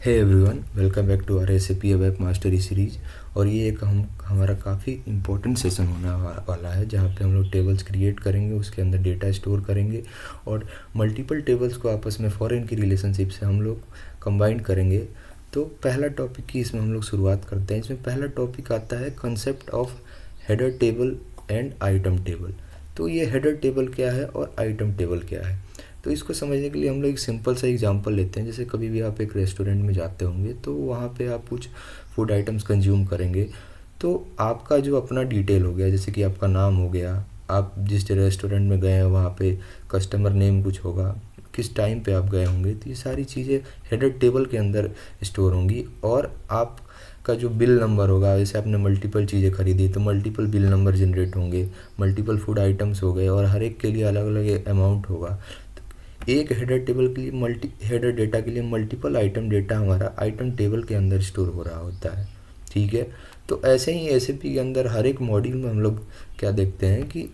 Hey everyone, welcome back to our SAP web mastery series. और ये एक हमारा काफ़ी इम्पोर्टेंट सेशन होने वाला है जहाँ पे हम लोग टेबल्स क्रिएट करेंगे, उसके अंदर डेटा स्टोर करेंगे और मल्टीपल टेबल्स को आपस में फॉरेन की रिलेशनशिप से हम लोग कंबाइन करेंगे। तो पहला टॉपिक की इसमें हम लोग शुरुआत करते हैं। इसमें पहला टॉपिक आता है concept of header table and item table. तो ये हेडर टेबल क्या है और आइटम टेबल क्या है, तो इसको समझने के लिए हम लोग एक सिंपल सा एग्जांपल लेते हैं। जैसे कभी भी आप एक रेस्टोरेंट में जाते होंगे तो वहाँ पे आप कुछ फूड आइटम्स कंज्यूम करेंगे, तो आपका जो अपना डिटेल हो गया, जैसे कि आपका नाम हो गया, आप जिस रेस्टोरेंट में गए हैं वहाँ पे कस्टमर नेम कुछ होगा, किस टाइम पे आप गए होंगे, तो ये सारी चीज़ें हेडर टेबल के अंदर स्टोर होंगी। और आप का जो बिल नंबर होगा, जैसे आपने मल्टीपल चीज़ें खरीदी तो मल्टीपल बिल नंबर जनरेट होंगे, मल्टीपल फूड आइटम्स हो गए और हर एक के लिए अलग अलग अमाउंट होगा। एक हेडर टेबल के लिए हेडर डेटा के लिए मल्टीपल आइटम डेटा हमारा आइटम टेबल के अंदर स्टोर हो रहा होता है। ठीक है, तो ऐसे ही एसएपी के अंदर हर एक मॉड्यूल में हम लोग क्या देखते हैं कि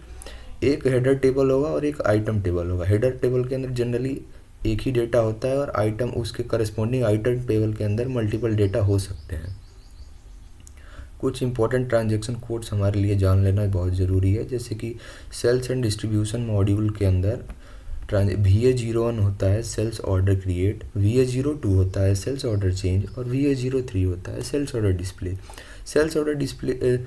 एक हेडर टेबल होगा और एक आइटम टेबल होगा। हेडर टेबल के अंदर जनरली एक ही डेटा होता है और आइटम उसके करस्पॉन्डिंग आइटम टेबल के अंदर मल्टीपल डेटा हो सकते हैं। कुछ इंपॉर्टेंट ट्रांजैक्शन कोड्स हमारे लिए जान लेना बहुत ज़रूरी है, जैसे कि सेल्स एंड डिस्ट्रीब्यूशन मॉड्यूल के अंदर VA01 होता है सेल्स ऑर्डर क्रिएट, VA02 होता है सेल्स ऑर्डर चेंज और VA03 होता है sales order display. Sales order display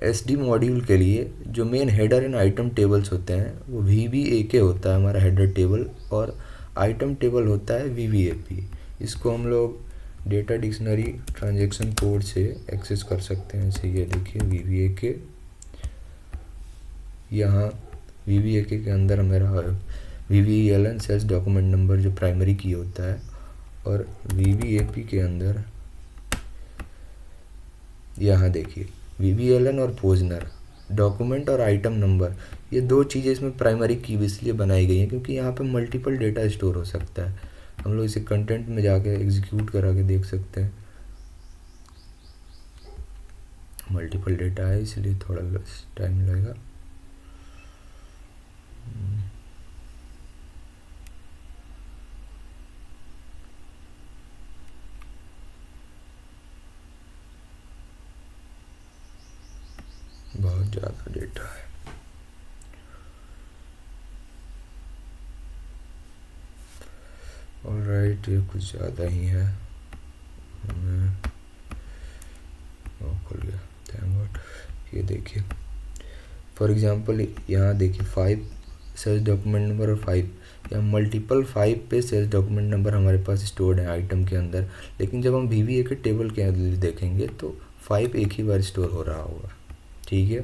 SD module के लिए जो main header and item tables होते हैं वो VBAK होता है हमारा हेडर टेबल, और आइटम टेबल होता है VBAP। इसको हम लोग डेटा डिक्शनरी ट्रांजैक्शन कोड से एक्सेस कर सकते हैं। जैसे ये देखिए VBAK, यहाँ VBAK के अंदर मेरा VBELN सेल्स डॉक्यूमेंट नंबर जो प्राइमरी की होता है, और VBAP के अंदर यहाँ देखिए VBELN और पोजनर डॉक्यूमेंट और आइटम नंबर, ये दो चीज़ें इसमें प्राइमरी की इसलिए बनाई गई हैं क्योंकि यहाँ पे मल्टीपल डेटा स्टोर हो सकता है। हम लोग इसे कंटेंट में जाके एग्जीक्यूट करा के देख सकते हैं। मल्टीपल डेटा है इसलिए थोड़ा टाइम लगेगा। बहुत ज़्यादा डेटा है। ऑलराइट, ये कुछ ज़्यादा ही है। खुल गया, थैंक गॉड। ये देखिए फॉर एग्जांपल यहाँ देखिए 5 सेल्स डॉक्यूमेंट नंबर और 5, या मल्टीपल 5 पे सेल्स डॉक्यूमेंट नंबर हमारे पास स्टोर्ड है आइटम के अंदर। लेकिन जब हम VBA के टेबल के अंदर देखेंगे तो 5 एक ही बार स्टोर हो रहा होगा। ठीक है,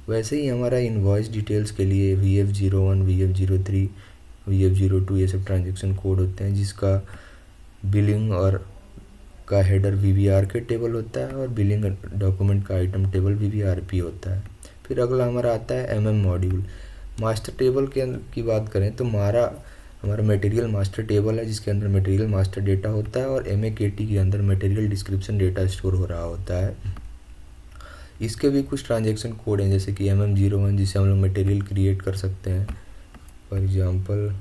वैसे ही हमारा इनवॉइस डिटेल्स के लिए VF01, VF03, VF02 ये सब ट्रांजैक्शन कोड होते हैं, जिसका बिलिंग और का हेडर VBR के टेबल होता है और बिलिंग डॉक्यूमेंट का आइटम टेबल VBRP होता है। फिर अगला हमारा आता है MM मॉड्यूल। मास्टर टेबल के अंदर की बात करें तो हमारा मटेरियल मास्टर टेबल है जिसके अंदर मटेरियल मास्टर डेटा होता है, और MAKT के अंदर मटेरियल डिस्क्रिप्शन डेटा स्टोर हो रहा होता है। इसके भी कुछ ट्रांजैक्शन कोड हैं, जैसे कि MM01 जिसे हम लोग मटेरियल क्रिएट कर सकते हैं। फॉर एग्जांपल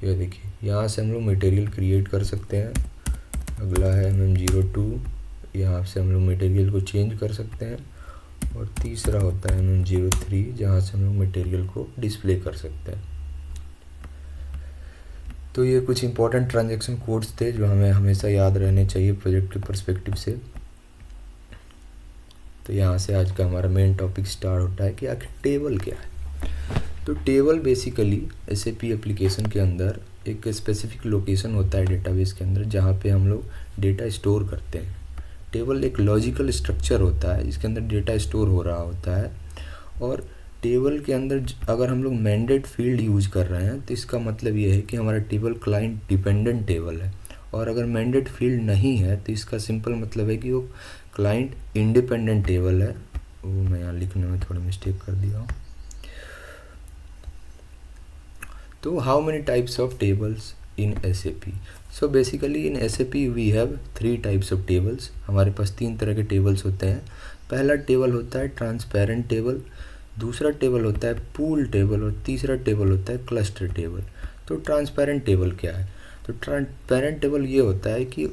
ये देखिए यहाँ से हम लोग मटेरियल क्रिएट कर सकते हैं। अगला है MM02, यहाँ से हम लोग मटेरियल को चेंज कर सकते हैं। और तीसरा होता है MM03 जहाँ से हम लोग मटेरियल को डिस्प्ले कर सकते हैं। तो ये कुछ इंपॉर्टेंट ट्रांजैक्शन कोड्स थे जो हमें हमेशा याद रहने चाहिए प्रोजेक्ट के पर्सपेक्टिव से। तो यहाँ से आज का हमारा मेन टॉपिक स्टार्ट होता है कि आखिर टेबल क्या है। तो टेबल बेसिकली SAP एप्लीकेशन के अंदर एक स्पेसिफिक लोकेशन होता है डेटाबेस के अंदर जहाँ पे हम लोग डेटा स्टोर करते हैं। टेबल एक लॉजिकल स्ट्रक्चर होता है जिसके अंदर डेटा स्टोर हो रहा होता है, और टेबल के अंदर अगर हम लोग मैंडेट फील्ड यूज कर रहे हैं तो इसका मतलब ये है कि हमारा टेबल क्लाइंट डिपेंडेंट टेबल है, और अगर मैंडेट फील्ड नहीं है तो इसका सिंपल मतलब है कि वो क्लाइंट इंडिपेंडेंट टेबल है। वो मैं यहाँ लिखने में थोड़ा मिस्टेक कर दिया हूँ। तो how many types of tables in SAP? So basically in SAP we have 3 types of tables. हमारे पास 3 तरह के टेबल्स होते हैं। पहला टेबल होता है ट्रांसपेरेंट टेबल, दूसरा टेबल होता है पूल टेबल, और तीसरा टेबल होता है क्लस्टर टेबल। तो ट्रांसपेरेंट टेबल क्या है? तो ट्रांसपेरेंट टेबल ये होता है कि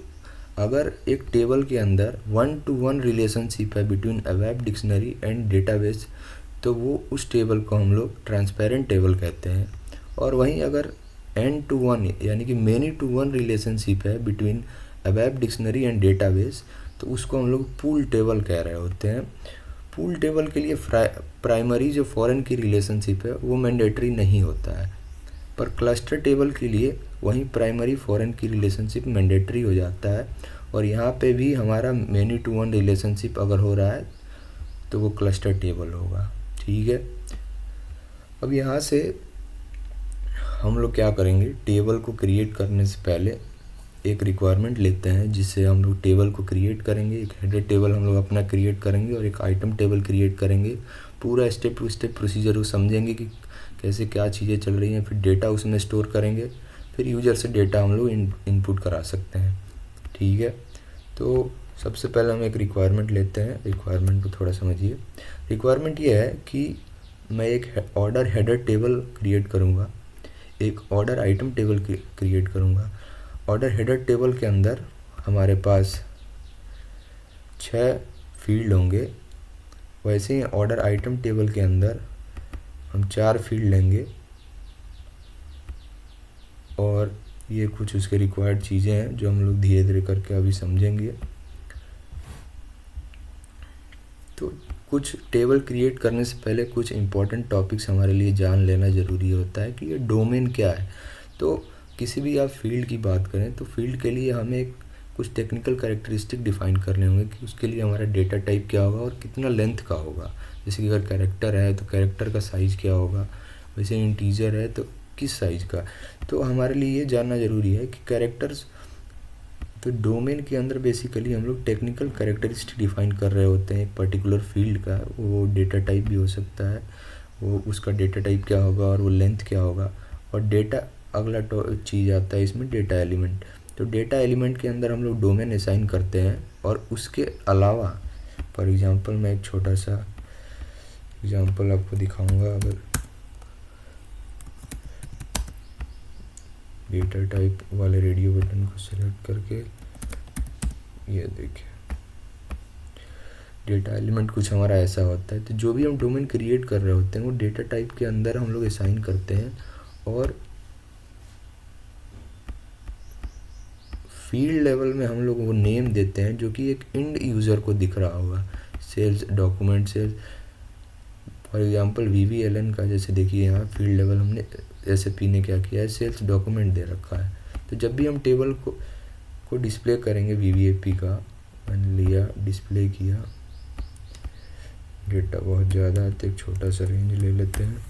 अगर एक टेबल के अंदर 1-to-1 रिलेशनशिप है between a web dictionary and database, तो वो उस टेबल को हम लोग ट्रांसपेरेंट टेबल कहते हैं। और वहीं अगर N-to-1 यानी कि मेनी टू वन रिलेशनशिप है between a web dictionary and database, तो उसको हम लोग पूल टेबल कह रहे होते हैं। पूल टेबल के लिए प्राइमरी जो फॉरेन की रिलेशनशिप है वो मैंडेटरी नहीं होता है, पर क्लस्टर टेबल के लिए वहीं प्राइमरी फॉरेन की रिलेशनशिप मैंडेटरी हो जाता है। और यहाँ पे भी हमारा मेनी टू वन रिलेशनशिप अगर हो रहा है तो वो क्लस्टर टेबल होगा। ठीक है, अब यहाँ से हम लोग क्या करेंगे, टेबल को क्रिएट करने से पहले एक रिक्वायरमेंट लेते हैं जिससे हम लोग टेबल को क्रिएट करेंगे। एक हेडर टेबल हम लोग अपना क्रिएट करेंगे और एक आइटम टेबल क्रिएट करेंगे। पूरा स्टेप टू स्टेप प्रोसीजर वो समझेंगे कि कैसे क्या चीज़ें चल रही हैं, फिर डेटा उसमें स्टोर करेंगे, फिर यूज़र से डेटा हम लोग इनपुट करा सकते हैं। ठीक है, तो सबसे पहले हम एक रिक्वायरमेंट लेते हैं। रिक्वायरमेंट को थोड़ा समझिए। रिक्वायरमेंट ये है कि मैं एक ऑर्डर हेडर टेबल क्रिएट करूँगा, एक ऑर्डर आइटम टेबल क्रिएट करूँगा। ऑर्डर हेडर टेबल के अंदर हमारे पास 6 फील्ड होंगे। वैसे ही ऑर्डर आइटम टेबल के अंदर हम 4 फील्ड लेंगे और ये कुछ उसके रिक्वायर्ड चीज़ें हैं जो हम लोग धीरे धीरे करके अभी समझेंगे। तो कुछ टेबल क्रिएट करने से पहले कुछ इम्पोर्टेंट टॉपिक्स हमारे लिए जान लेना ज़रूरी होता है कि ये डोमेन क्या है। तो किसी भी आप फील्ड की बात करें तो फील्ड के लिए हमें कुछ टेक्निकल कैरेक्टरिस्टिक डिफ़ाइन करने होंगे कि उसके लिए हमारा डेटा टाइप क्या होगा और कितना लेंथ का होगा। जैसे कि अगर कैरेक्टर है तो कैरेक्टर का साइज़ क्या होगा, वैसे इंटीजर है तो किस साइज़ का। तो हमारे लिए ये जानना ज़रूरी है कि कैरेक्टर्स, तो डोमेन के अंदर बेसिकली हम लोग टेक्निकल कैरेक्टरिस्टिक डिफ़ाइन कर रहे होते हैं एक पर्टिकुलर फील्ड का। वो डेटा टाइप भी हो सकता है, वो उसका डेटा टाइप क्या होगा और वो लेंथ क्या होगा। और डेटा अगला चीज़ आता है इसमें, डेटा एलिमेंट। तो डेटा एलिमेंट के अंदर हम लोग डोमेन असाइन करते हैं। और उसके अलावा फॉर एग्ज़ाम्पल मैं एक छोटा सा एग्ज़ाम्पल आपको दिखाऊंगा। अगर डेटा टाइप वाले रेडियो बटन को सेलेक्ट करके ये देखिए, डेटा एलिमेंट कुछ हमारा ऐसा होता है। तो जो भी हम डोमेन क्रिएट कर रहे होते हैं वो डेटा टाइप के अंदर हम लोग असाइन करते हैं और फील्ड लेवल में हम लोग वो नेम देते हैं जो कि एक इंड यूज़र को दिख रहा होगा। Sales document sales for example VVLN का, जैसे देखिए यहाँ फील्ड लेवल हमने SAP ने क्या किया है, सेल्स डॉक्यूमेंट दे रखा है। तो जब भी हम टेबल को डिस्प्ले करेंगे VVAP का, मैंने लिया डिस्प्ले किया, डेटा बहुत ज़्यादा है तो एक छोटा सा रेंज ले लेते हैं।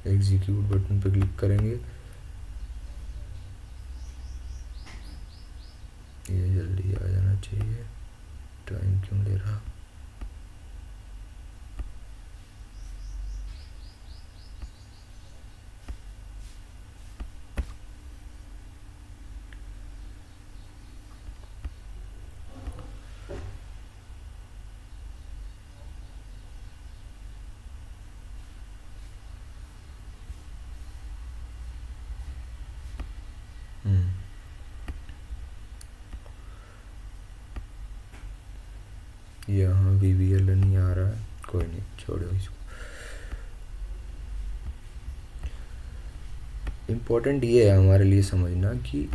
एग्जीक्यूट बटन पर क्लिक करेंगे, ये जल्दी आ जाना चाहिए, टाइम क्यों ले रहा। यहाँ VVLN नहीं आ रहा है, कोई नहीं, छोड़ो इसको। इम्पोर्टेंट ये है हमारे लिए समझना कि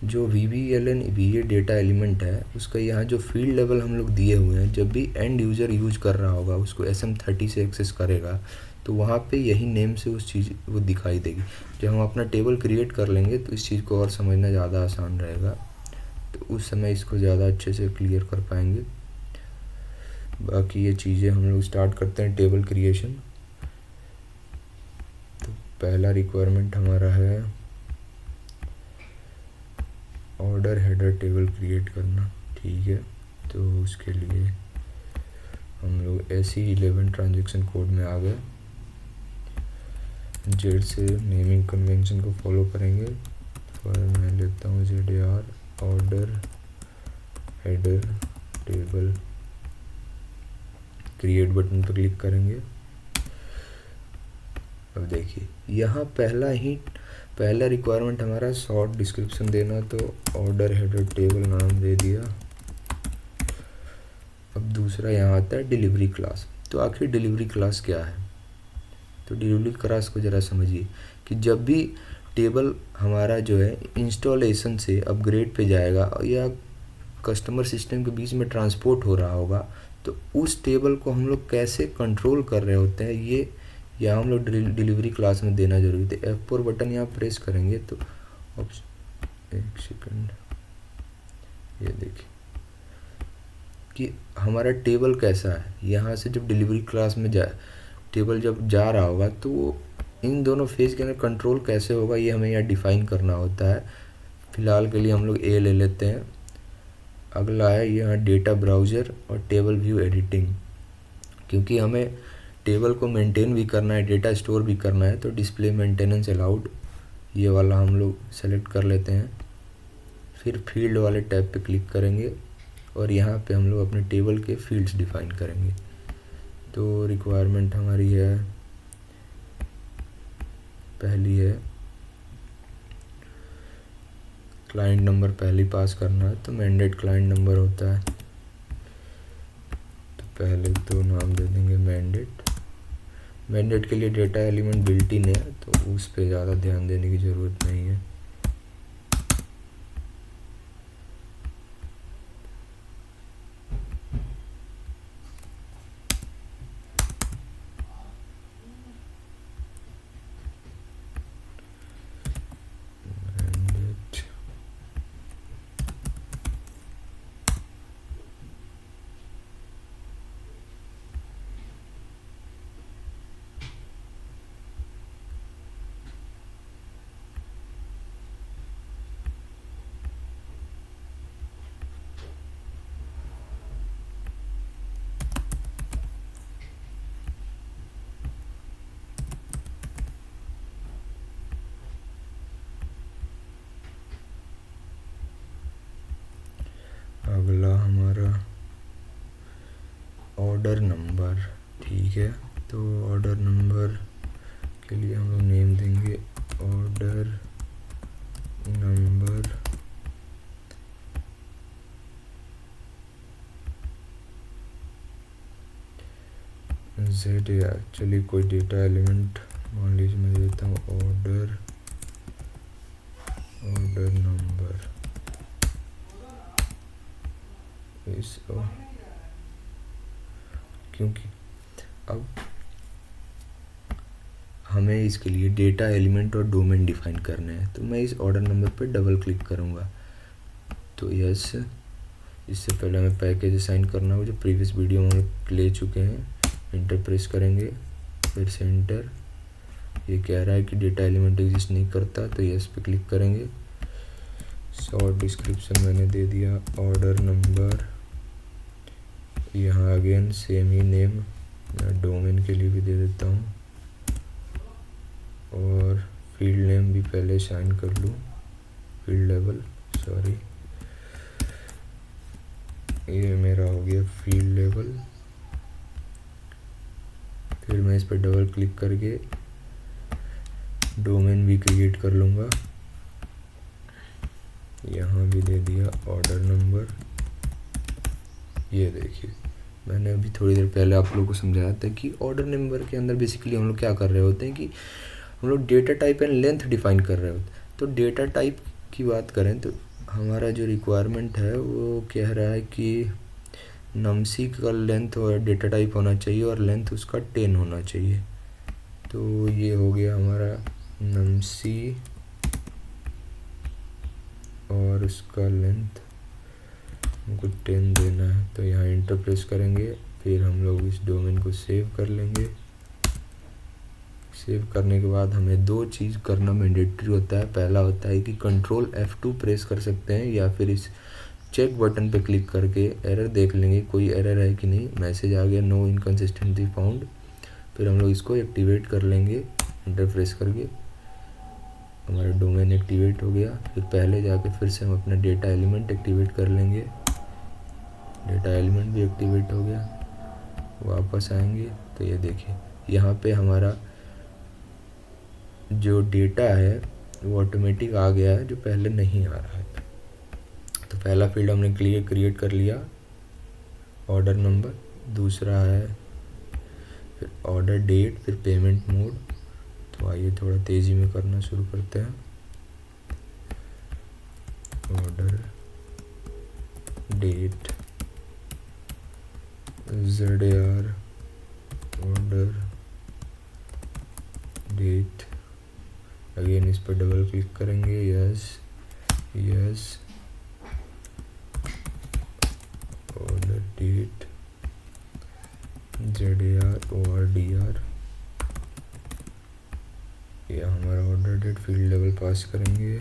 जो VVLN VA डेटा एलिमेंट है उसका यहाँ जो फील्ड लेवल हम लोग दिए हुए हैं, जब भी एंड यूज़र यूज कर रहा होगा उसको SM30 से एक्सेस करेगा तो वहाँ पे यही नेम से उस चीज़ वो दिखाई देगी। जब हम अपना टेबल क्रिएट कर लेंगे तो इस चीज़ को और समझना ज़्यादा आसान रहेगा, तो उस समय इसको ज़्यादा अच्छे से क्लियर कर पाएंगे। बाकी ये चीज़ें हम लोग स्टार्ट करते हैं टेबल क्रिएशन। तो पहला रिक्वायरमेंट हमारा है ऑर्डर हेडर टेबल क्रिएट करना। ठीक है, तो उसके लिए हम लोग SE11 ट्रांजैक्शन कोड में आ गए, जेड से नेमिंग कन्वेंशन को फॉलो करेंगे। फॉर मैं लेता हूँ ZAR order header table, create button पर क्लिक करेंगे। अब देखिए यहाँ पहला ही पहला रिक्वायरमेंट हमारा शॉर्ट डिस्क्रिप्शन देना, तो ऑर्डर हेडर टेबल नाम दे दिया। अब दूसरा यहाँ आता है डिलीवरी क्लास। तो आखिर डिलीवरी क्लास क्या है? तो डिलीवरी क्लास को ज़रा समझिए कि जब भी टेबल हमारा जो है इंस्टॉलेशन से अपग्रेड पे जाएगा या कस्टमर सिस्टम के बीच में ट्रांसपोर्ट हो रहा होगा, तो उस टेबल को हम लोग कैसे कंट्रोल कर रहे होते हैं, ये या हम लोग डिलीवरी क्लास में देना जरूरी है। F4 बटन यहाँ प्रेस करेंगे तो एक सेकंड, ये देखिए कि हमारा टेबल कैसा है। यहाँ से जब डिलीवरी क्लास में टेबल जब जा रहा होगा तो इन दोनों फेज के अंदर कंट्रोल कैसे होगा, ये हमें यहाँ डिफाइन करना होता है। फिलहाल के लिए हम लोग ए ले लेते हैं। अगला है यहाँ डेटा ब्राउज़र और टेबल व्यू एडिटिंग। क्योंकि हमें टेबल को मेंटेन भी करना है, डेटा स्टोर भी करना है, तो डिस्प्ले मेंटेनेंस अलाउड ये वाला हम लोग सेलेक्ट कर लेते हैं। फिर फील्ड वाले टैब पे क्लिक करेंगे और यहाँ पे हम लोग अपने टेबल के फील्ड्स डिफाइन करेंगे। तो रिक्वायरमेंट हमारी है, पहली है क्लाइंट नंबर पहले पास करना है, तो मैंडेट क्लाइंट नंबर होता है। तो पहले तो नाम दे देंगे मैंडेट के लिए डेटा एलिमेंट बिल्ट इन है, तो उस पर ज़्यादा ध्यान देने की ज़रूरत नहीं है। अगला हमारा ऑर्डर नंबर, ठीक है। तो ऑर्डर नंबर के लिए हम लोग नेम देंगे ऑर्डर नंबर जेड, या चलिए कोई डेटा एलिमेंट मान लीजिए मैं देता हूँ ऑर्डर नंबर इस, क्योंकि अब हमें इसके लिए डेटा एलिमेंट और डोमेन डिफाइन करना है। तो मैं इस ऑर्डर नंबर पर डबल क्लिक करूँगा तो यस, इससे पहले हमें पैकेज असाइन करना होगा जो प्रीवियस वीडियो में ले चुके हैं। इंटर प्रेस करेंगे, फिर से इंटर। ये कह रहा है कि डेटा एलिमेंट एग्जिस्ट नहीं करता, तो यस पे क्लिक करेंगे। शॉर्ट डिस्क्रिप्शन मैंने दे दिया ऑर्डर नंबर। यहाँ अगेन सेम ही नेम मैं डोमेन के लिए भी दे देता हूँ और फील्ड नेम भी पहले असाइन कर लूँ, फील्ड लेवल, सॉरी ये मेरा हो गया फील्ड लेवल। फिर मैं इस पर डबल क्लिक करके डोमेन भी क्रिएट कर लूँगा। यहाँ भी दे दिया ऑर्डर नंबर। ये देखिए मैंने अभी थोड़ी देर पहले आप लोगों को समझाया था कि ऑर्डर नंबर के अंदर बेसिकली हम लोग क्या कर रहे होते हैं कि हम लोग data type and length define कर रहे होते हैं। तो डेटा टाइप की बात करें तो हमारा जो रिक्वायरमेंट है वो कह रहा है कि नमसी का लेंथ और डेटा टाइप होना चाहिए और लेंथ उसका 10 होना चाहिए। तो ये हो गया हमारा नमसी और उसका लेंथ हमको 10 देना है। तो यहाँ इंटर प्रेस करेंगे, फिर हम लोग इस डोमेन को सेव कर लेंगे। सेव करने के बाद हमें दो चीज़ करना मैंडेटरी होता है। पहला होता है कि कंट्रोल F2 प्रेस कर सकते हैं या फिर इस चेक बटन पे क्लिक करके एरर देख लेंगे कोई एरर है कि नहीं। मैसेज आ गया नो इनकन्सिस्टेंसी फाउंड, फिर हम लोग इसको एक्टिवेट कर लेंगे। इंटर प्रेस करके हमारा डोमेन एक्टिवेट हो गया। फिर पहले जाके फिर से हम अपना डेटा एलिमेंट एक्टिवेट कर लेंगे। डेटा एलिमेंट भी एक्टिवेट हो गया। वापस आएंगे तो ये देखिए यहाँ पे हमारा जो डेटा है वो ऑटोमेटिक आ गया है जो पहले नहीं आ रहा है। तो पहला फील्ड हमने क्रिएट कर लिया, ऑर्डर नंबर। दूसरा है फिर ऑर्डर डेट, फिर पेमेंट मोड। तो आइए थोड़ा तेज़ी में करना शुरू करते हैं। Order date, ZAR order date. Again इस पर डबल क्लिक करेंगे, yes yes. Order date ZAR ORDR, यह हमारा order date field level pass करेंगे।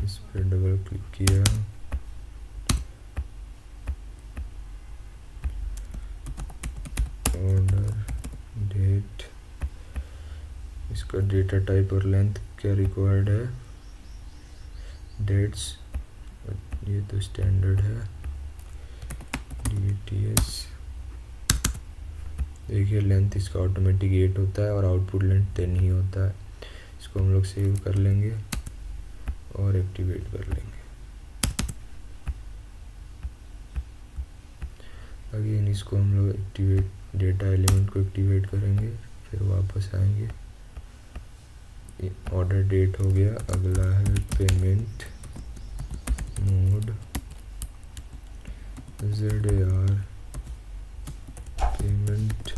इस पर डबल क्लिक किया, ऑर्डर डेट। इसका डेटा टाइप और लेंथ क्या रिक्वायर्ड है, डेट्स, ये तो स्टैंडर्ड है, DATS। देखिए लेंथ इसका ऑटोमेटिक 8 होता है और आउटपुट लेंथ 10 ही होता है। इसको हम लोग सेव कर लेंगे और एक्टिवेट कर लेंगे। अगेन इसको हम लोग एक्टिवेट, डेटा एलिमेंट को एक्टिवेट करेंगे, फिर वापस आएंगे। ऑर्डर डेट हो गया। अगला है payment mode, ZAR payment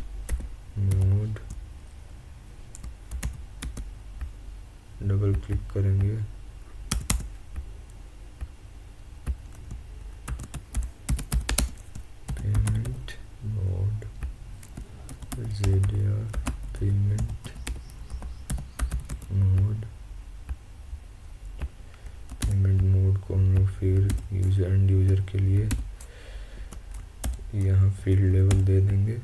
mode. Double click करेंगे, payment mode ZAR payment mode. Payment mode को हम लोग फिर एंड यूज़र के लिए यहाँ फील्ड लेवल दे देंगे।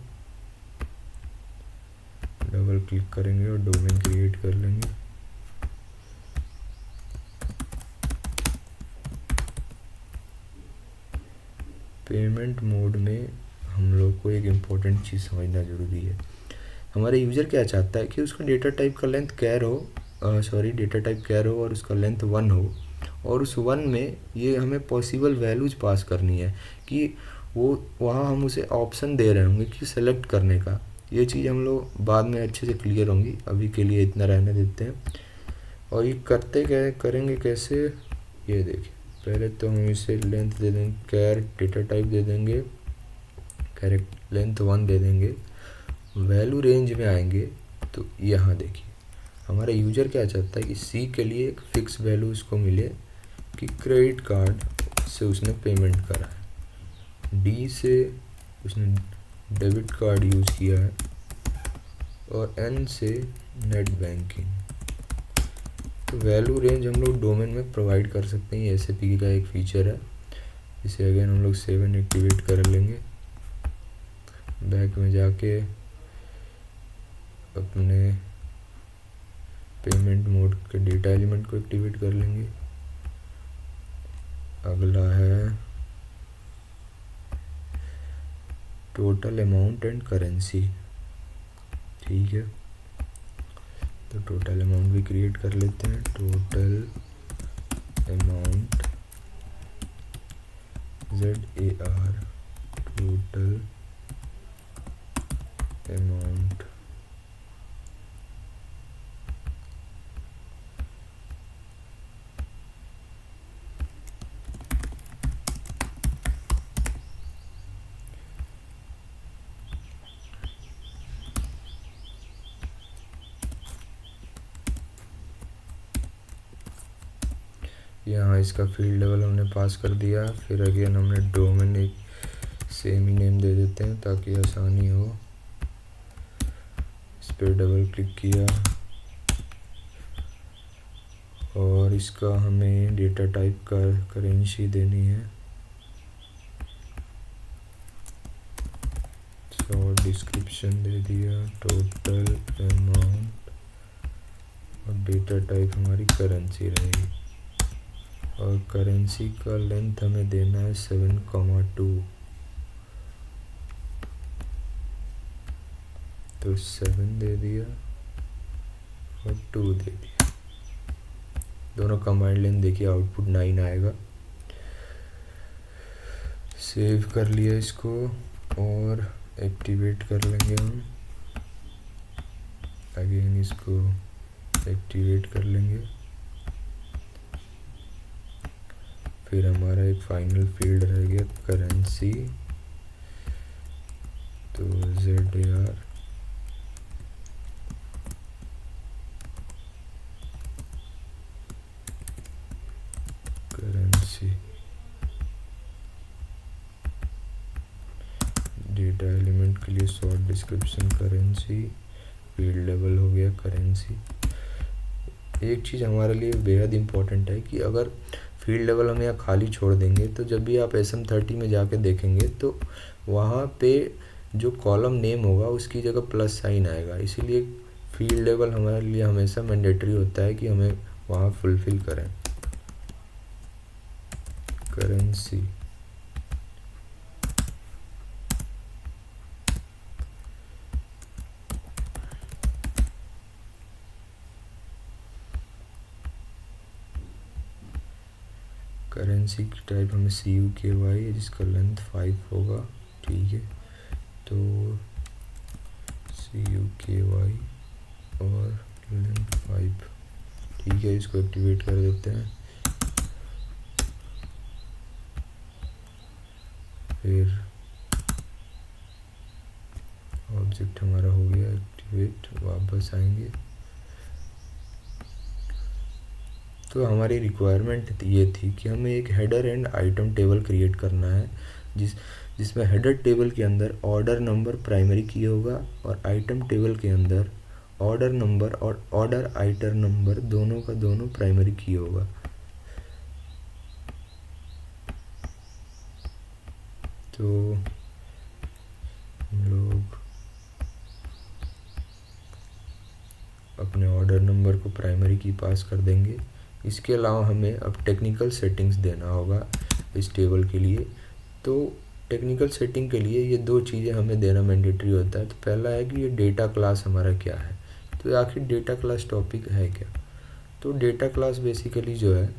डबल क्लिक करेंगे और डोमेन क्रिएट कर लेंगे। पेमेंट मोड में हम लोग को एक इम्पोर्टेंट चीज़ समझना ज़रूरी है। हमारे यूज़र क्या चाहता है कि उसका डेटा टाइप का लेंथ कैर हो, डेटा टाइप कैर हो और उसका लेंथ 1 हो, और उस 1 में ये हमें पॉसिबल वैल्यूज पास करनी है कि वो वहाँ हम उसे ऑप्शन दे रहे होंगे कि सेलेक्ट करने का। ये चीज़ हम लोग बाद में अच्छे से क्लियर होंगी, अभी के लिए इतना रहने देते हैं। और ये करेंगे कैसे, ये देखिए। पहले तो हम इसे लेंथ दे देंगे, कैर डेटा टाइप दे देंगे, करेक्ट लेंथ 1 दे देंगे। वैल्यू रेंज में आएंगे तो यहाँ देखिए हमारा यूज़र क्या चाहता है कि सी के लिए एक फ़िक्स वैल्यू उसको मिले कि क्रेडिट कार्ड से उसने पेमेंट करा है, डी से उसने डेबिट कार्ड यूज़ किया है, और एन से नेट बैंकिंग। तो वैल्यू रेंज हम लोग डोमेन में प्रोवाइड कर सकते हैं, SAP का एक फीचर है। इसे अगेन हम लोग 7 एक्टिवेट कर लेंगे। बैक में जाके अपने पेमेंट मोड के डेटा एलिमेंट को एक्टिवेट कर लेंगे। अगला है टोटल अमाउंट एंड करेंसी, ठीक है। तो टोटल अमाउंट भी क्रिएट कर लेते हैं। Total amount ZAR total amount. यहाँ इसका फील्ड लेवल हमने पास कर दिया। फिर अगेन हमने डोमेन एक सेम ही नेम दे देते हैं ताकि आसानी हो। इस पर डबल क्लिक किया और इसका हमें डेटा टाइप का करेंसी देनी है। शॉर्ट डिस्क्रिप्शन दे दिया, टोटल अमाउंट, और डेटा टाइप हमारी करेंसी रहेगी। और करेंसी का लेंथ हमें देना है 7,2। तो 7 दे दिया और 2 दे दिया। दोनों कमांड लेन देखिए आउटपुट 9 आएगा। सेव कर लिया इसको और एक्टिवेट कर लेंगे हम। अगेन इसको एक्टिवेट कर लेंगे। फिर हमारा एक फाइनल फील्ड रह गया करेंसी, तो ZAR करेंसी। डेटा एलिमेंट के लिए short description currency, field level हो गया करेंसी। एक चीज़ हमारे लिए बेहद इम्पोर्टेंट है कि अगर फील्ड लेवल हम यहाँ खाली छोड़ देंगे तो जब भी आप SM30 में जाके देखेंगे तो वहाँ पे जो कॉलम नेम होगा उसकी जगह प्लस साइन आएगा। इसीलिए फील्ड लेवल हमारे लिए हमेशा मैंडेटरी होता है कि हमें वहाँ फुलफिल करें। करेंसी करेंसी की टाइप हमें CUKY जिसका लेंथ 5 होगा। ठीक है, तो CUKY और लेंथ 5। ठीक है, इसको एक्टिवेट कर देते हैं। फिर ऑब्जेक्ट हमारा हो गया एक्टिवेट, वापस आएंगे। तो हमारी रिक्वायरमेंट ये थी कि हमें एक header and item table create करना है जिसमें हेडर टेबल के अंदर ऑर्डर नंबर प्राइमरी की होगा और आइटम टेबल के अंदर ऑर्डर नंबर और ऑर्डर आइटम नंबर दोनों का दोनों प्राइमरी की होगा। तो हम लोग अपने ऑर्डर नंबर को प्राइमरी की पास कर देंगे। इसके अलावा हमें अब टेक्निकल सेटिंग्स देना होगा इस टेबल के लिए। तो टेक्निकल सेटिंग के लिए ये 2 चीज़ें हमें देना मैंडेटरी होता है। तो पहला है कि ये डेटा क्लास हमारा क्या है। तो आखिर डेटा क्लास टॉपिक है क्या। तो डेटा क्लास बेसिकली जो है,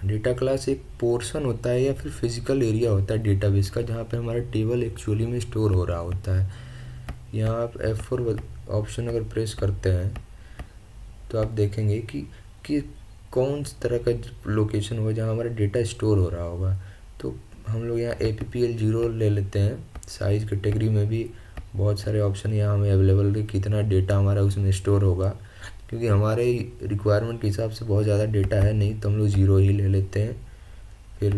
डेटा क्लास एक पोर्शन होता है या फिर फिजिकल एरिया होता है डेटाबेस का जहाँ पे हमारा टेबल एक्चुअली में स्टोर हो रहा होता है। यहाँ आप F4 ऑप्शन अगर प्रेस करते हैं तो आप देखेंगे कि कौन सी तरह का लोकेशन होगा जहाँ हमारा डेटा स्टोर हो रहा होगा। तो हम लोग यहाँ APPL 0 ले लेते हैं। साइज़ कैटेगरी में भी बहुत सारे ऑप्शन यहाँ हमें अवेलेबल है, कितना डेटा हमारा उसमें स्टोर होगा। क्योंकि हमारे रिक्वायरमेंट के हिसाब से बहुत ज़्यादा डेटा है नहीं, तो हम लोग 0 ही ले लेते हैं। फिर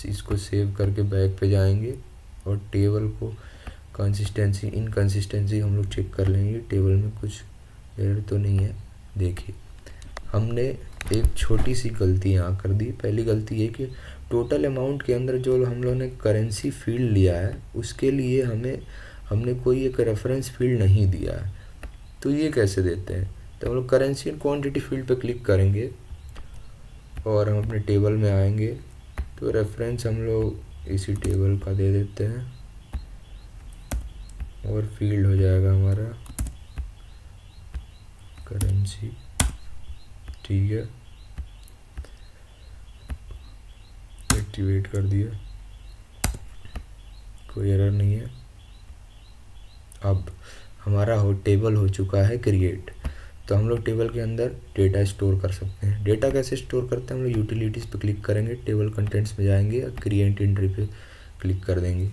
इसको सेव करके बैक पे जाएंगे और टेबल को कंसिस्टेंसी इनकंसिस्टेंसी हम लोग चेक कर लेंगे, टेबल में कुछ एरर तो नहीं है। देखिए, हमने एक छोटी सी गलती यहाँ कर दी। पहली गलती ये कि टोटल अमाउंट के अंदर जो हम लोगों ने करेंसी फील्ड लिया है उसके लिए हमने कोई एक रेफरेंस फील्ड नहीं दिया है। तो ये कैसे देते हैं। तो हम लोग करेंसी एंड क्वांटिटी फील्ड पे क्लिक करेंगे और हम अपने टेबल में आएंगे। तो रेफरेंस हम लोग इसी टेबल का दे देते हैं और फील्ड हो जाएगा हमारा करेंसी। ठीक है, एक्टिवेट कर दिया, कोई एरर नहीं है। अब हमारा टेबल हो चुका है क्रिएट। तो हम लोग टेबल के अंदर डेटा स्टोर कर सकते हैं। डेटा कैसे स्टोर करते हैं, हम लोग यूटिलिटीज़ पे क्लिक करेंगे, टेबल कंटेंट्स में जाएंगे और क्रिएट एंट्री पे क्लिक कर देंगे।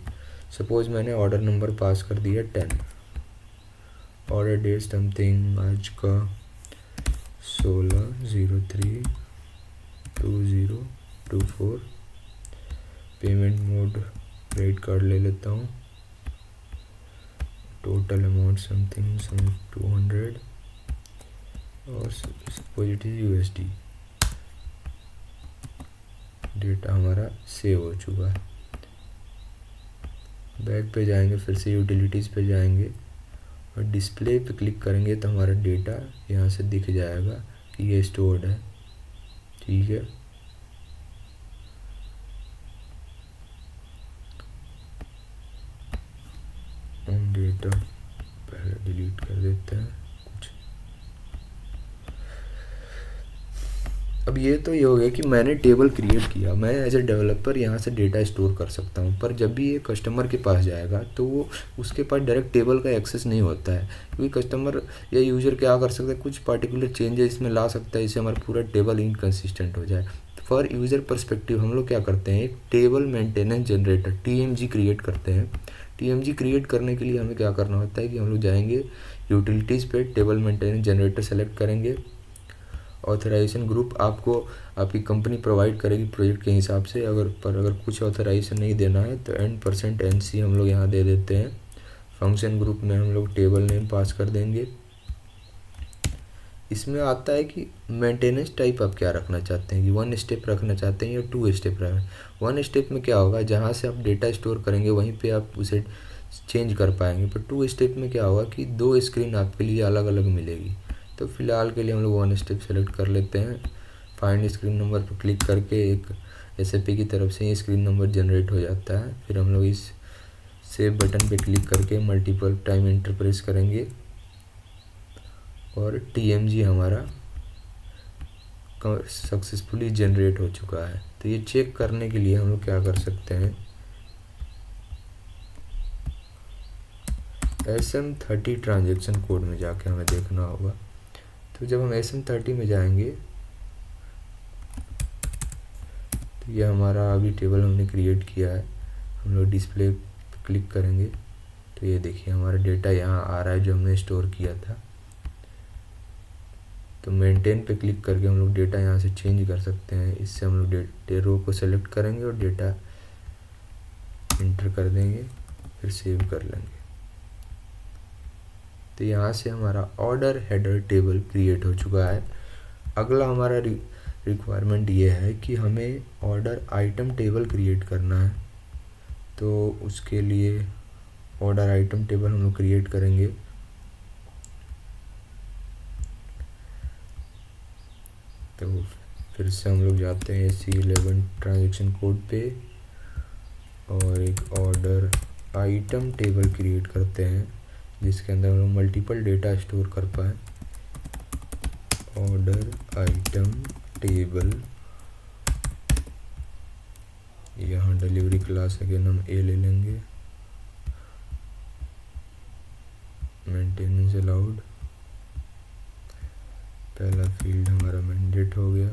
सपोज मैंने ऑर्डर नंबर पास कर दिया 10, ऑर्डर डेट समथिंग आज का 16/03/2024, पेमेंट मोड क्रेडिट कार्ड ले लेता हूँ, टोटल अमाउंट समथिंग 200 और suppose it is USD। Data हमारा सेव हो चुका है। बैक पे जाएंगे, फिर से यूटिलिटीज़ पे जाएंगे और डिस्प्ले पे क्लिक करेंगे तो हमारा डेटा यहाँ से दिख जाएगा कि ये स्टोर्ड है। ठीक है, डेटा पहले डिलीट कर देते हैं कुछ। अब ये तो ये हो गया कि मैंने टेबल क्रिएट किया, मैं एज ए डेवलपर यहाँ से डेटा स्टोर कर सकता हूँ, पर जब भी ये कस्टमर के पास जाएगा तो वो उसके पास डायरेक्ट टेबल का एक्सेस नहीं होता है, क्योंकि कस्टमर या यूज़र क्या कर सकता है, कुछ पार्टिकुलर चेंजेस इसमें ला सकता है, इससे हमारा पूरा टेबल इनकन्सिस्टेंट हो जाए। फॉर यूज़र परस्पेक्टिव हम लोग क्या करते हैं, एक table maintenance generator TMG create करते हैं। TMG क्रिएट करने के लिए हमें क्या करना होता है कि हम लोग जाएंगे यूटिलिटीज़ पे, टेबल मेंटेनेंस जनरेटर सेलेक्ट करेंगे। ऑथराइजेशन ग्रुप आपको आपकी कंपनी प्रोवाइड करेगी प्रोजेक्ट के हिसाब से, अगर कुछ ऑथराइजेशन नहीं देना है तो %NC हम लोग यहाँ दे देते हैं। फंक्शन ग्रुप में हम लोग टेबल नेम पास कर देंगे। इसमें आता है कि मेंटेनेंस टाइप आप क्या रखना चाहते हैं, कि 1 स्टेप रखना चाहते हैं या 2 स्टेप रखना। 1 स्टेप में क्या होगा, जहाँ से आप डेटा स्टोर करेंगे वहीं पे आप उसे चेंज कर पाएंगे, पर 2 स्टेप में क्या होगा कि 2 स्क्रीन आपके लिए अलग अलग मिलेगी। तो फिलहाल के लिए हम लोग 1 स्टेप सेलेक्ट कर लेते हैं। फाइंड स्क्रीन नंबर पर क्लिक करके एक SAP की तरफ से ही स्क्रीन नंबर जनरेट हो जाता है। फिर हम लोग इस सेव बटन पे क्लिक करके मल्टीपल टाइम एंटर प्रेस करेंगे और TMG हमारा सक्सेसफुली जनरेट हो चुका है। तो ये चेक करने के लिए हम लोग क्या कर सकते हैं, SM30 ट्रांजेक्शन कोड में जाके हमें देखना होगा। तो जब हम SM30 में जाएंगे तो ये हमारा अभी टेबल हमने क्रिएट किया है, हम लोग डिस्प्ले क्लिक करेंगे तो ये देखिए हमारा डेटा यहाँ आ रहा है जो हमने स्टोर किया था। तो मेंटेन पे क्लिक करके हम लोग डेटा यहाँ से चेंज कर सकते हैं। इससे हम लोग रो को सेलेक्ट करेंगे और डेटा इंटर कर देंगे, फिर सेव कर लेंगे। तो यहाँ से हमारा ऑर्डर हेडर टेबल क्रिएट हो चुका है। अगला हमारा रिक्वायरमेंट ये है कि हमें ऑर्डर आइटम टेबल क्रिएट करना है। तो उसके लिए ऑर्डर आइटम टेबल हम लोग क्रिएट करेंगे। तो फिर से हम लोग जाते हैं C11 ट्रांजैक्शन कोड पे और एक ऑर्डर आइटम टेबल क्रिएट करते हैं जिसके अंदर हम लोग मल्टीपल डेटा स्टोर कर पाए। ऑर्डर आइटम टेबल, यहाँ डिलीवरी क्लास अगेन हम A ले लेंगे। मेंटेनेंस अलाउड, पहला फील्ड हमारा मैंडेट हो गया।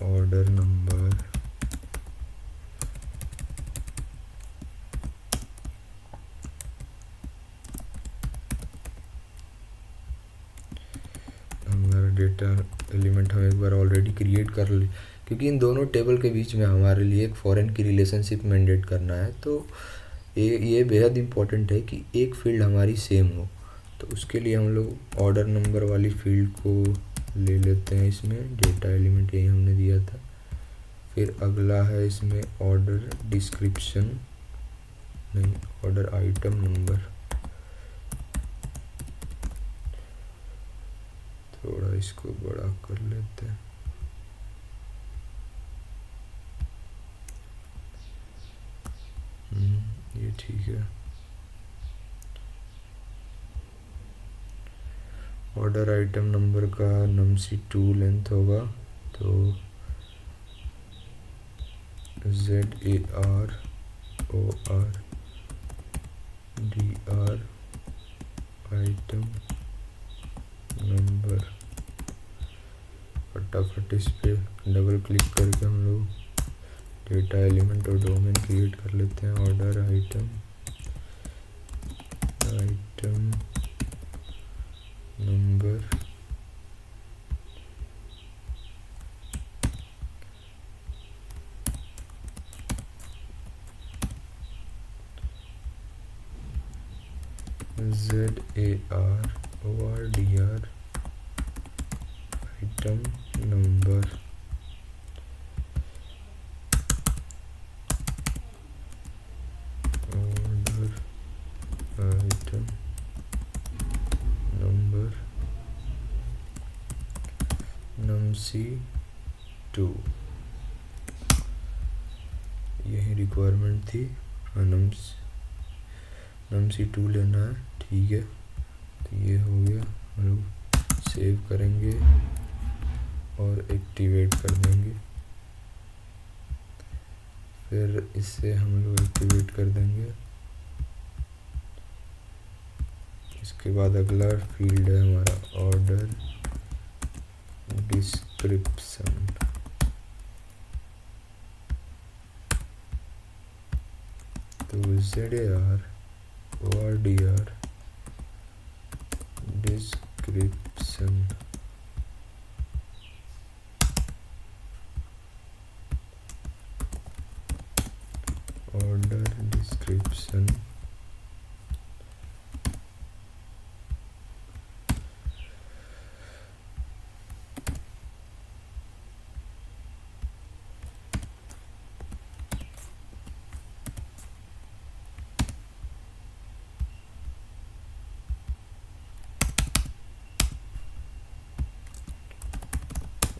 ऑर्डर नंबर, हमारा डेटा एलिमेंट हम एक बार ऑलरेडी क्रिएट कर ले, क्योंकि इन दोनों टेबल के बीच में हमारे लिए एक फॉरेन की रिलेशनशिप मैंडेट करना है। तो ये बेहद इम्पोर्टेंट है कि एक फील्ड हमारी सेम हो। तो उसके लिए हम लोग ऑर्डर नंबर वाली फील्ड को ले लेते हैं। इसमें डेटा एलिमेंट यही हमने दिया था। फिर अगला है इसमें ऑर्डर डिस्क्रिप्शन, नहीं ऑर्डर आइटम नंबर। थोड़ा इसको बड़ा कर लेते हैं। ये ठीक है। ऑर्डर आइटम नंबर का num_c2 लेंथ होगा, तो ZARORDR आइटम नंबर। फटाफट इस पे डबल क्लिक करके हम लोग डेटा एलिमेंट और डोमेन क्रिएट कर लेते हैं। Order item number, ZARORDR item number. Order item number num_c2, यही रिक्वायरमेंट थी। num_c2 लेना है, ठीक है। तो ये हो गया, हम लोग सेव करेंगे और एक्टिवेट कर देंगे। फिर इससे हम लोग एक्टिवेट कर देंगे। इसके बाद अगला फील्ड है हमारा ऑर्डर डिस्क्रिप्शन। तो ZAR ORDR description, order description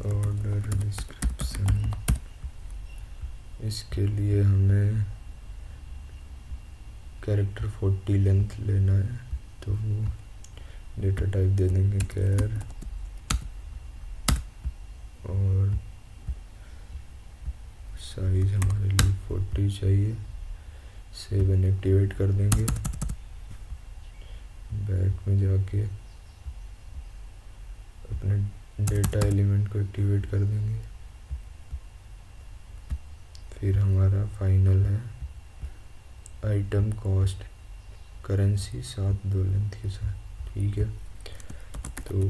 order description. इसके लिए हमें कैरेक्टर 40 लेंथ लेना है, तो डेटा टाइप दे देंगे कैर, और साइज हमारे लिए 40 चाहिए। सेव एंड एक्टिवेट कर देंगे। बैक में जाके अपने डेटा एलिमेंट को एक्टिवेट कर देंगे। फिर हमारा फाइनल है आइटम कॉस्ट करेंसी 7 लेंथ के साथ, ठीक है। तो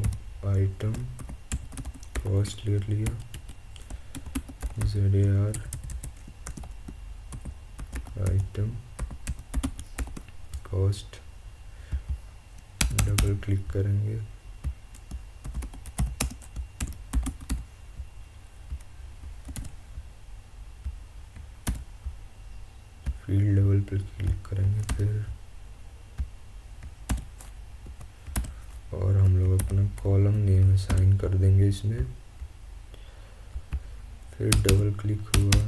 आइटम कॉस्ट ले लिया, ZAR item cost, double click करेंगे। फील्ड लेवल पर क्लिक करेंगे फिर, और हम लोग अपना कॉलम नेम असाइन कर देंगे इसमें। फिर डबल क्लिक हुआ,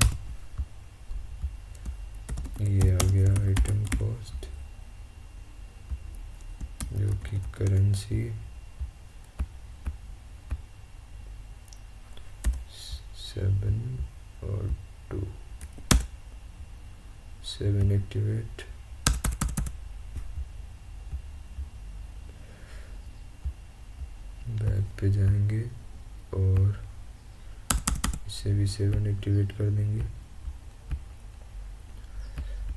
ये आ गया आइटम कॉस्ट, जो कि करेंसी 7 और 2। 7 एक्टिवेट, बैक पे जाएंगे और इसे भी 7 एक्टिवेट कर देंगे।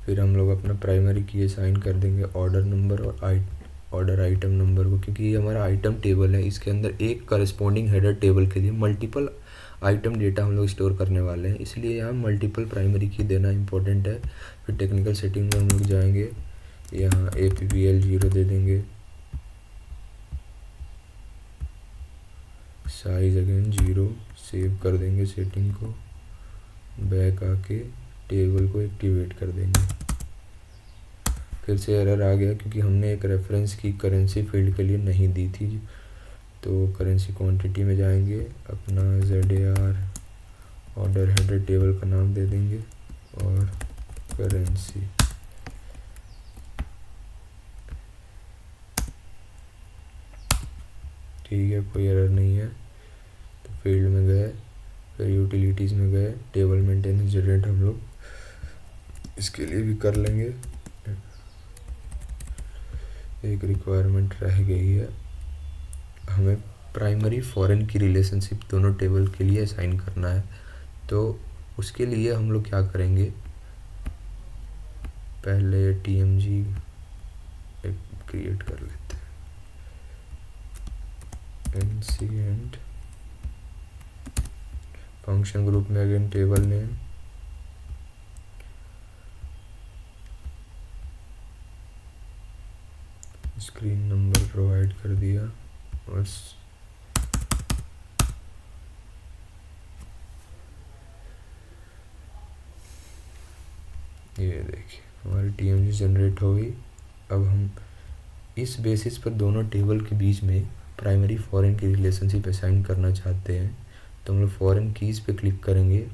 फिर हम लोग अपना प्राइमरी की असाइन कर देंगे ऑर्डर नंबर और ऑर्डर आइटम नंबर को, क्योंकि ये हमारा आइटम टेबल है। इसके अंदर एक करस्पॉन्डिंग हेडर टेबल के लिए मल्टीपल आइटम डेटा हम लोग स्टोर करने वाले हैं, इसलिए यहाँ मल्टीपल प्राइमरी की देना इम्पोर्टेंट है। फिर टेक्निकल सेटिंग में हम लोग जाएंगे, यहाँ APPL 0 दे देंगे, साइज अगेन 0, सेव कर देंगे सेटिंग को। बैक आके टेबल को एक्टिवेट कर देंगे। फिर से एरर आ गया क्योंकि हमने एक रेफरेंस की करेंसी फील्ड के लिए नहीं दी थी। तो करेंसी क्वांटिटी में जाएंगे, अपना ZAR ऑर्डर हेडर टेबल का नाम दे देंगे और करेंसी। ठीक है, कोई एरर नहीं है। तो फील्ड में गए, फिर यूटिलिटीज़ में गए, टेबल मेंटेनेंस जनरेट हम लोग इसके लिए भी कर लेंगे। एक रिक्वायरमेंट रह गई है, हमें प्राइमरी फॉरेन की रिलेशनशिप दोनों टेबल के लिए असाइन करना है। तो उसके लिए हम लोग क्या करेंगे, पहले TMG क्रिएट कर लेते हैं। NCNT फंक्शन ग्रुप में again table name, screen number provide कर दिया और ये देखिए हमारी TMG जनरेट हो गई। अब हम इस बेसिस पर दोनों टेबल के बीच में प्राइमरी फॉरेन की रिलेशनशिप असाइन करना चाहते हैं। तो हम लोग फॉरेन कीज़ पे क्लिक करेंगे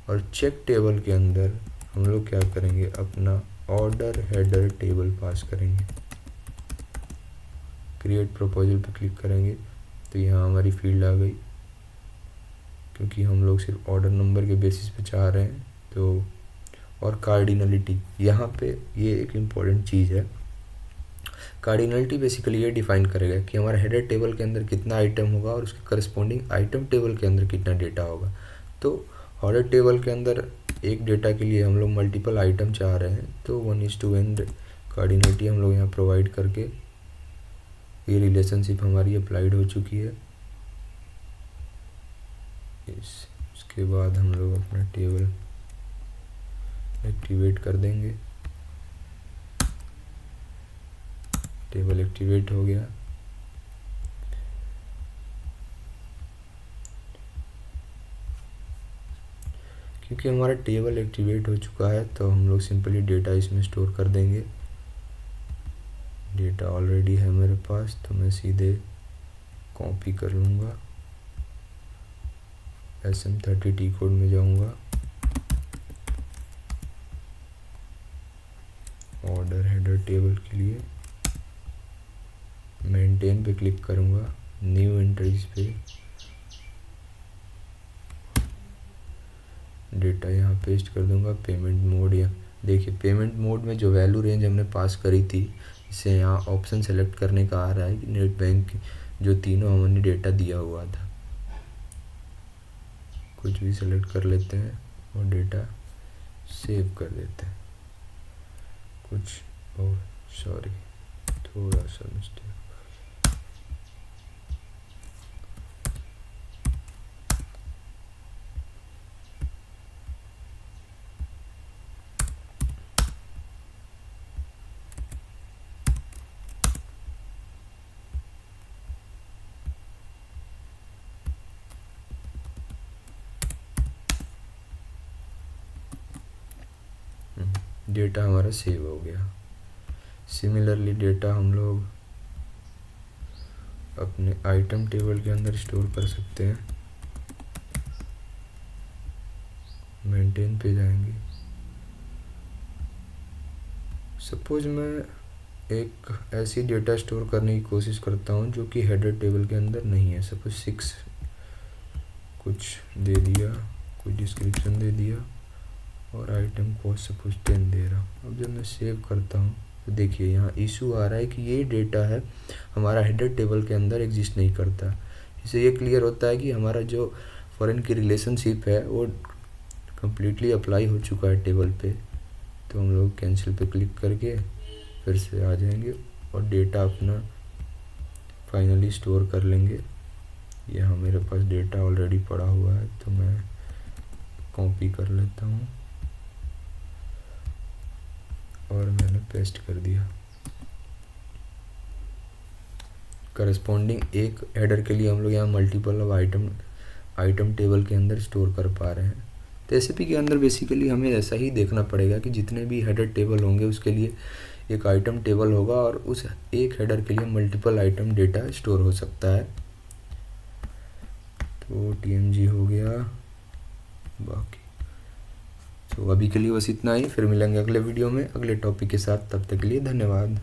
और चेक टेबल के अंदर हम लोग क्या करेंगे, अपना ऑर्डर हेडर टेबल पास करेंगे। क्रिएट प्रपोजल पे क्लिक करेंगे तो यहाँ हमारी फील्ड आ गई, क्योंकि हम लोग सिर्फ ऑर्डर नंबर के बेसिस पे चाह रहे हैं। तो और कार्डिनलिटी, यहाँ पे ये एक इम्पॉर्टेंट चीज़ है। कार्डिनलिटी बेसिकली ये डिफाइन करेगा कि हमारा हेडर टेबल के अंदर कितना आइटम होगा और उसके करस्पॉन्डिंग आइटम टेबल के अंदर कितना डेटा होगा। तो ऑर्डर टेबल के अंदर एक डेटा के लिए हम लोग मल्टीपल आइटम चाह रहे हैं, तो 1:n कार्डिनलिटी हम लोग यहाँ प्रोवाइड करके ये रिलेशनशिप हमारी अप्लाइड हो चुकी है। उसके बाद हम लोग अपना टेबल एक्टिवेट कर देंगे। टेबल एक्टिवेट हो गया। क्योंकि हमारा टेबल एक्टिवेट हो चुका है तो हम लोग सिंपली डेटा इसमें स्टोर कर देंगे। डेटा ऑलरेडी है मेरे पास, तो मैं सीधे कॉपी कर लूँगा, SM30T कोड में जाऊँगा, ऑर्डर हेडर टेबल के लिए मेंटेन पे क्लिक करूँगा, न्यू एंट्रीज पे डेटा यहाँ पेस्ट कर दूँगा। पेमेंट मोड, या देखिए पेमेंट मोड में जो वैल्यू रेंज हमने पास करी थी, इससे यहाँ ऑप्शन सेलेक्ट करने का आ रहा है कि नेट बैंक जो तीनों हमने डेटा दिया हुआ था, कुछ भी सेलेक्ट कर लेते हैं और डेटा सेव कर देते हैं। कुछ और सॉरी, थोड़ा सा मिस्टेक। डेटा हमारा सेव हो गया। सिमिलरली डेटा हम लोग अपने आइटम टेबल के अंदर स्टोर कर सकते हैं। मेंटेन पे जाएंगे। सपोज मैं एक ऐसी डेटा स्टोर करने की कोशिश करता हूँ जो कि हेडर टेबल के अंदर नहीं है। सपोज 6 कुछ दे दिया, कुछ डिस्क्रिप्शन दे दिया और आइटम कोस्ट सपोज 10 दे रहा हूँ। अब जब मैं सेव करता हूँ तो देखिए यहाँ इशू आ रहा है कि ये डेटा है हमारा हेडर टेबल के अंदर एग्जिस्ट नहीं करता। इससे ये क्लियर होता है कि हमारा जो फॉरेन की रिलेशनशिप है वो कम्प्लीटली अप्लाई हो चुका है टेबल पे। तो हम लोग कैंसिल पे क्लिक करके फिर से आ जाएंगे और डेटा अपना फाइनली स्टोर कर लेंगे। यहाँ मेरे पास डेटा ऑलरेडी पड़ा हुआ है तो मैं कॉपी कर लेता हूँ और मैंने पेस्ट कर दिया। करस्पॉन्डिंग एक हेडर के लिए हम लोग यहाँ मल्टीपल ऑफ आइटम टेबल के अंदर स्टोर कर पा रहे हैं। तो एसएपी के अंदर बेसिकली हमें ऐसा ही देखना पड़ेगा कि जितने भी हेडर टेबल होंगे उसके लिए एक आइटम टेबल होगा और उस एक हेडर के लिए मल्टीपल आइटम डेटा स्टोर हो सकता है। तो TMG हो गया। बाकी तो अभी के लिए बस इतना ही। फिर मिलेंगे अगले वीडियो में अगले टॉपिक के साथ। तब तक के लिए धन्यवाद।